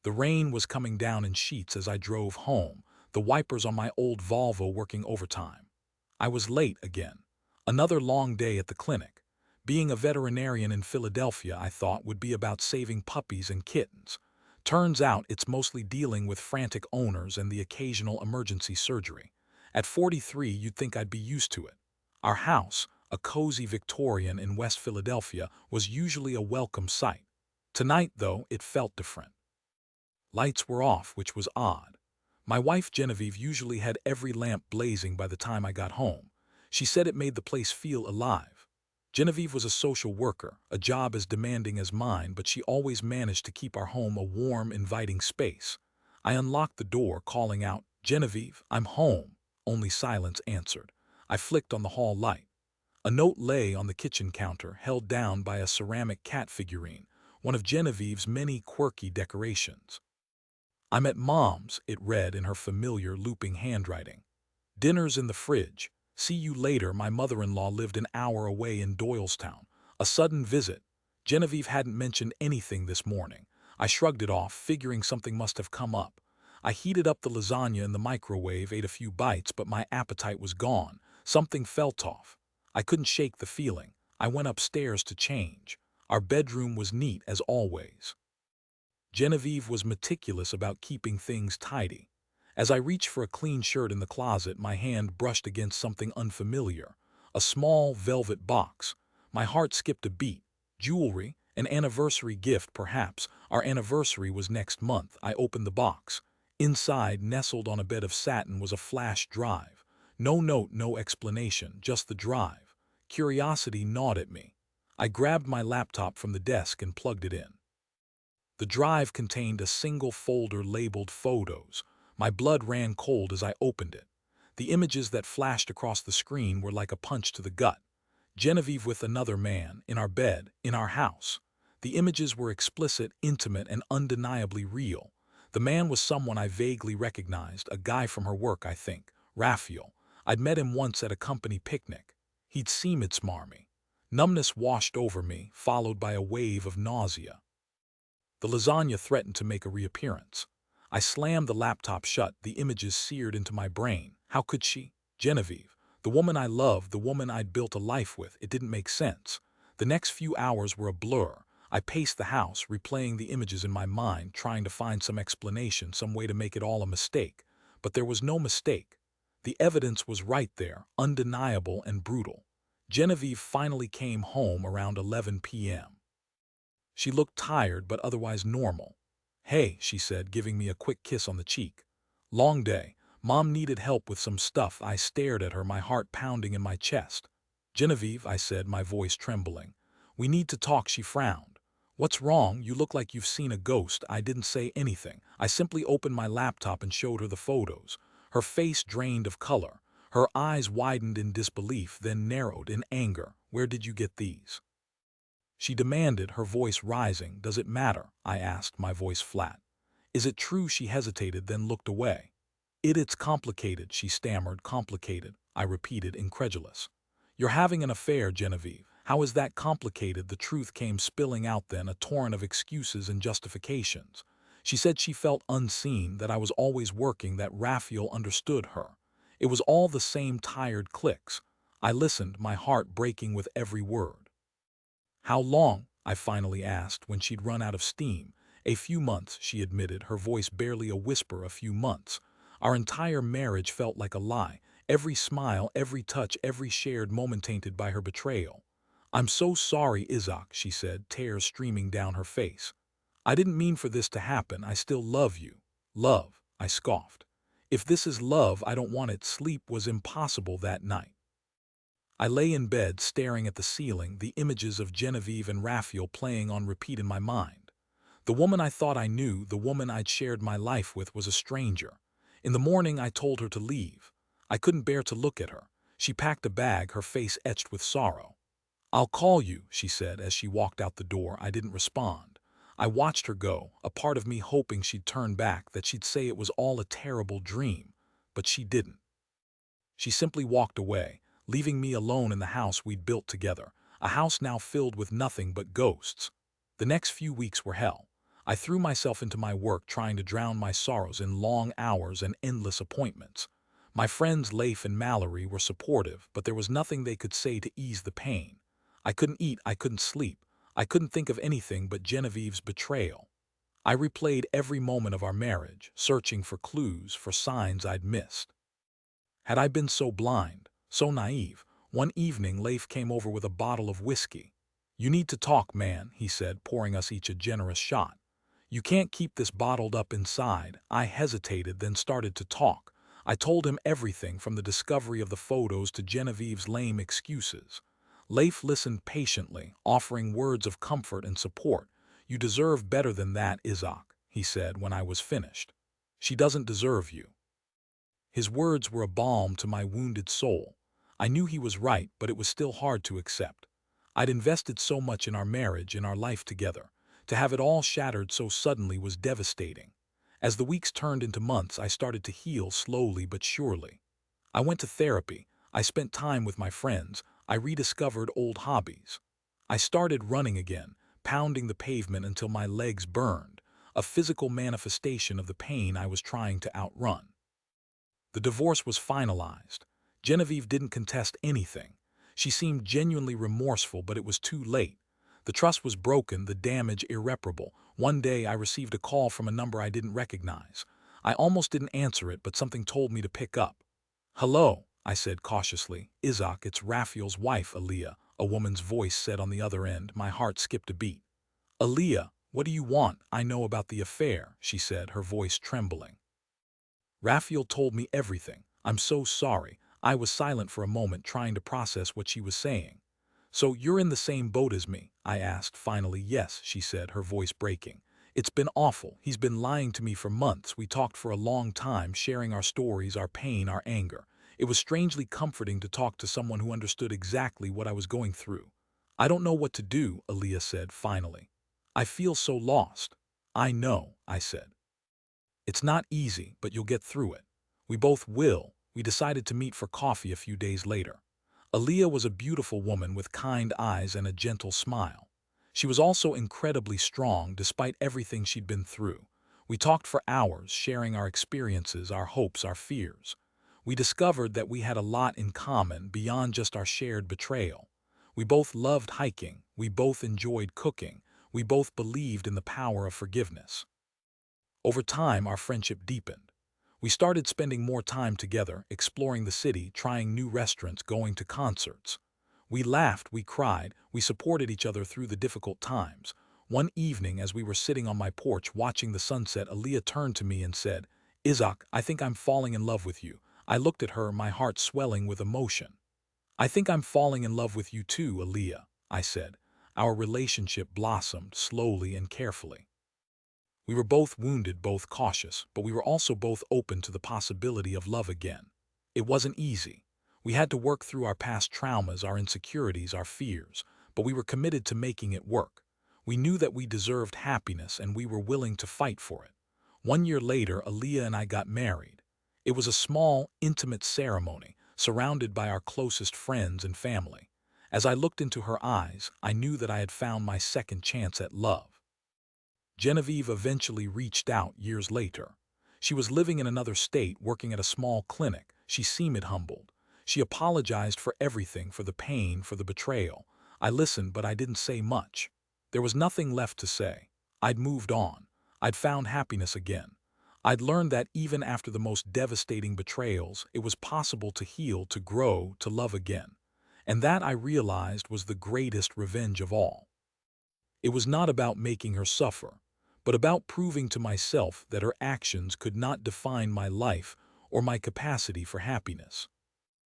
The rain was coming down in sheets as I drove home, the wipers on my old Volvo working overtime. I was late again. Another long day at the clinic. Being a veterinarian in Philadelphia, I thought, would be about saving puppies and kittens. Turns out it's mostly dealing with frantic owners and the occasional emergency surgery. At 43, you'd think I'd be used to it. Our house, a cozy Victorian in West Philadelphia, was usually a welcome sight. Tonight, though, it felt different. Lights were off, which was odd. My wife Genevieve usually had every lamp blazing by the time I got home. She said it made the place feel alive. Genevieve was a social worker, a job as demanding as mine, but she always managed to keep our home a warm, inviting space. I unlocked the door, calling out, "Genevieve, I'm home." Only silence answered. I flicked on the hall light. A note lay on the kitchen counter, held down by a ceramic cat figurine, one of Genevieve's many quirky decorations. "I'm at Mom's," it read in her familiar looping handwriting. "Dinner's in the fridge. See you later." My mother-in-law lived an hour away in Doylestown. A sudden visit. Genevieve hadn't mentioned anything this morning. I shrugged it off, figuring something must have come up. I heated up the lasagna in the microwave, ate a few bites, but my appetite was gone. Something felt off. I couldn't shake the feeling. I went upstairs to change. Our bedroom was neat as always. Genevieve was meticulous about keeping things tidy. As I reached for a clean shirt in the closet, my hand brushed against something unfamiliar. A small velvet box. My heart skipped a beat. Jewelry, an anniversary gift perhaps. Our anniversary was next month. I opened the box. Inside, nestled on a bed of satin, was a flash drive. No note, no explanation, just the drive. Curiosity gnawed at me. I grabbed my laptop from the desk and plugged it in. The drive contained a single folder labeled Photos. My blood ran cold as I opened it. The images that flashed across the screen were like a punch to the gut. Genevieve with another man, in our bed, in our house. The images were explicit, intimate, and undeniably real. The man was someone I vaguely recognized, a guy from her work, I think, Raphael. I'd met him once at a company picnic. He'd seemed smarmy. Numbness washed over me, followed by a wave of nausea. The lasagna threatened to make a reappearance. I slammed the laptop shut, the images seared into my brain. How could she? Genevieve. The woman I loved, the woman I'd built a life with. It didn't make sense. The next few hours were a blur. I paced the house, replaying the images in my mind, trying to find some explanation, some way to make it all a mistake. But there was no mistake. The evidence was right there, undeniable and brutal. Genevieve finally came home around 11 p.m. She looked tired but otherwise normal. "Hey," she said, giving me a quick kiss on the cheek. "Long day. Mom needed help with some stuff." I stared at her, my heart pounding in my chest. "Genevieve," I said, my voice trembling. "We need to talk." She frowned. "What's wrong? You look like you've seen a ghost." I didn't say anything. I simply opened my laptop and showed her the photos. Her face drained of color. Her eyes widened in disbelief, then narrowed in anger. "Where did you get these?" she demanded, her voice rising. "Does it matter?" I asked, my voice flat. "Is it true?" She hesitated, then looked away. It's complicated," she stammered. "Complicated," I repeated, incredulous. "You're having an affair, Genevieve. How is that complicated?" The truth came spilling out then, a torrent of excuses and justifications. She said she felt unseen, that I was always working, that Raphael understood her. It was all the same tired clicks. I listened, my heart breaking with every word. "How long?" I finally asked, when she'd run out of steam. "A few months," she admitted, her voice barely a whisper. "A few months." Our entire marriage felt like a lie. Every smile, every touch, every shared moment tainted by her betrayal. "I'm so sorry, Izaak," she said, tears streaming down her face. "I didn't mean for this to happen. I still love you." "Love?" I scoffed. "If this is love, I don't want it." Sleep was impossible that night. I lay in bed, staring at the ceiling, the images of Genevieve and Raphael playing on repeat in my mind. The woman I thought I knew, the woman I'd shared my life with, was a stranger. In the morning, I told her to leave. I couldn't bear to look at her. She packed a bag, her face etched with sorrow. "I'll call you," she said as she walked out the door. I didn't respond. I watched her go, a part of me hoping she'd turn back, that she'd say it was all a terrible dream. But she didn't. She simply walked away, leaving me alone in the house we'd built together, a house now filled with nothing but ghosts. The next few weeks were hell. I threw myself into my work trying to drown my sorrows in long hours and endless appointments. My friends Leif and Mallory were supportive, but there was nothing they could say to ease the pain. I couldn't eat, I couldn't sleep. I couldn't think of anything but Genevieve's betrayal. I replayed every moment of our marriage, searching for clues, for signs I'd missed. Had I been so blind, so naive? One evening Leif came over with a bottle of whiskey. "You need to talk, man," he said, pouring us each a generous shot. "You can't keep this bottled up inside." I hesitated, then started to talk. I told him everything from the discovery of the photos to Genevieve's lame excuses. Leif listened patiently, offering words of comfort and support. "You deserve better than that, Izaak," he said when I was finished. "She doesn't deserve you." His words were a balm to my wounded soul. I knew he was right, but it was still hard to accept. I'd invested so much in our marriage, in our life together. To have it all shattered so suddenly was devastating. As the weeks turned into months, I started to heal slowly but surely. I went to therapy. I spent time with my friends. I rediscovered old hobbies. I started running again, pounding the pavement until my legs burned, a physical manifestation of the pain I was trying to outrun. The divorce was finalized. Genevieve didn't contest anything. She seemed genuinely remorseful, but it was too late. The trust was broken, the damage irreparable. One day I received a call from a number I didn't recognize. I almost didn't answer it, but something told me to pick up. "Hello," I said cautiously. "Izaak, it's Raphael's wife, Aaliyah," a woman's voice said on the other end. My heart skipped a beat. "Aaliyah, what do you want?" "I know about the affair," she said, her voice trembling. "Raphael told me everything. I'm so sorry." I was silent for a moment, trying to process what she was saying. "So you're in the same boat as me?" I asked finally. "Yes," she said, her voice breaking. "It's been awful. He's been lying to me for months. We talked for a long time, sharing our stories, our pain, our anger. It was strangely comforting to talk to someone who understood exactly what I was going through." "I don't know what to do," Aaliyah said finally. "I feel so lost." "I know," I said. "It's not easy, but you'll get through it." "We both will." We decided to meet for coffee a few days later. Aaliyah was a beautiful woman with kind eyes and a gentle smile. She was also incredibly strong despite everything she'd been through. We talked for hours, sharing our experiences, our hopes, our fears. We discovered that we had a lot in common beyond just our shared betrayal. We both loved hiking. We both enjoyed cooking. We both believed in the power of forgiveness. Over time, our friendship deepened. We started spending more time together, exploring the city, trying new restaurants, going to concerts. We laughed, we cried, we supported each other through the difficult times. One evening, as we were sitting on my porch watching the sunset, Aaliyah turned to me and said, "Izaak, I think I'm falling in love with you." I looked at her, my heart swelling with emotion. "I think I'm falling in love with you too, Aaliyah," I said. Our relationship blossomed slowly and carefully. We were both wounded, both cautious, but we were also both open to the possibility of love again. It wasn't easy. We had to work through our past traumas, our insecurities, our fears, but we were committed to making it work. We knew that we deserved happiness and we were willing to fight for it. 1 year later, Aaliyah and I got married. It was a small, intimate ceremony, surrounded by our closest friends and family. As I looked into her eyes, I knew that I had found my second chance at love. Genevieve eventually reached out years later. She was living in another state, working at a small clinic. She seemed humbled. She apologized for everything, for the pain, for the betrayal. I listened, but I didn't say much. There was nothing left to say. I'd moved on. I'd found happiness again. I'd learned that even after the most devastating betrayals, it was possible to heal, to grow, to love again. And that, I realized, was the greatest revenge of all. It was not about making her suffer, but about proving to myself that her actions could not define my life or my capacity for happiness.